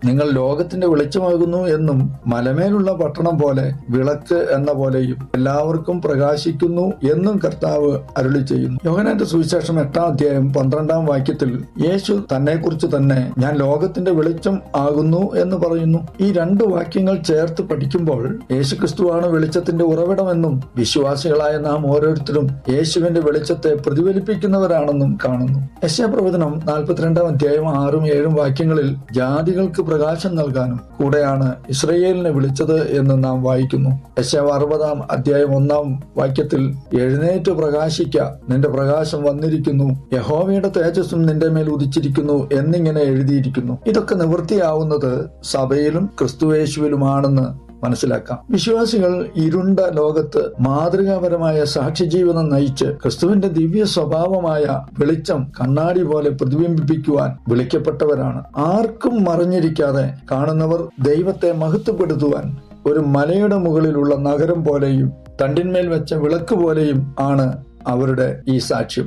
നിങ്ങൾ ലോകത്തിന്റെ വെളിച്ചമാകുന്നു എന്നും മലമേലുള്ള പട്ടണം പോലെ വിളക്ക് എന്ന പോലെയും എല്ലാവർക്കും പ്രകാശിക്കുന്നു എന്നും കർത്താവ് അരുളി ചെയ്യുന്നു. യോഹന്നാന്റെ സുവിശേഷം 8-ാം അധ്യായം 12-ാം വാക്യത്തിൽ യേശു തന്നെക്കുറിച്ച് തന്നെ ഞാൻ ലോകത്തിന്റെ വെളിച്ചം ആകുന്നു എന്ന് പറയുന്നു. ഈ 2 വാക്യങ്ങൾ ചേർത്ത് പഠിക്കുമ്പോൾ യേശുക്രിസ്തുവാണ് വെളിച്ചത്തിന്റെ ഉറവിടമെന്നും വിശ്വാസികളായ നാം ഓരോരുത്തരും യേശുവിന്റെ വെളിച്ചത്തെ പ്രതിഫലിപ്പിക്കുന്നവരാണെന്നും കാണുന്നു. യെശയ്യാപ്രവചനം 42-ാം അധ്യായം 6-7 വാക്യങ്ങളിൽ ജാതികൾക്ക് പ്രകാശം നൽകാനും കൂടെയാണ് ഇസ്രയേലിനെ വിളിച്ചത് എന്ന് നാം വായിക്കുന്നു. യെശയ്യാവ് 60-ാം അധ്യായം 1-ാം വാക്യത്തിൽ എഴുന്നേറ്റ് പ്രകാശിക്ക, നിന്റെ പ്രകാശം വന്നിരിക്കുന്നു, യഹോവയുടെ തേജസ്സും നിന്റെ മേൽ ഉദിച്ചിരിക്കുന്നു എന്നിങ്ങനെ എഴുതിയിരിക്കുന്നു. ഇതൊക്കെ നിവൃത്തിയാവുന്നത് സഭയിലും ക്രിസ്തുയേശുവിലുമാണെന്ന് മനസ്സിലാക്കാം. വിശ്വാസികൾ ഇരുണ്ട ലോകത്ത് മാതൃകാപരമായ സാക്ഷ്യജീവിതം നയിച്ച് ക്രിസ്തുവിന്റെ ദിവ്യ സ്വഭാവമായ വെളിച്ചം കണ്ണാടി പോലെ പ്രതിബിംബിപ്പിക്കുവാൻ വിളിക്കപ്പെട്ടവരാണ്. ആർക്കും മറഞ്ഞിരിക്കാതെ കാണുന്നവർ ദൈവത്തെ മഹത്വപ്പെടുത്തുവാൻ ഒരു മലയുടെ മുകളിലുള്ള നഗരം പോലെയും തണ്ടിന്മേൽ വെച്ച വിളക്ക് പോലെയും ആണ് അവരുടെ ഈ സാക്ഷ്യം.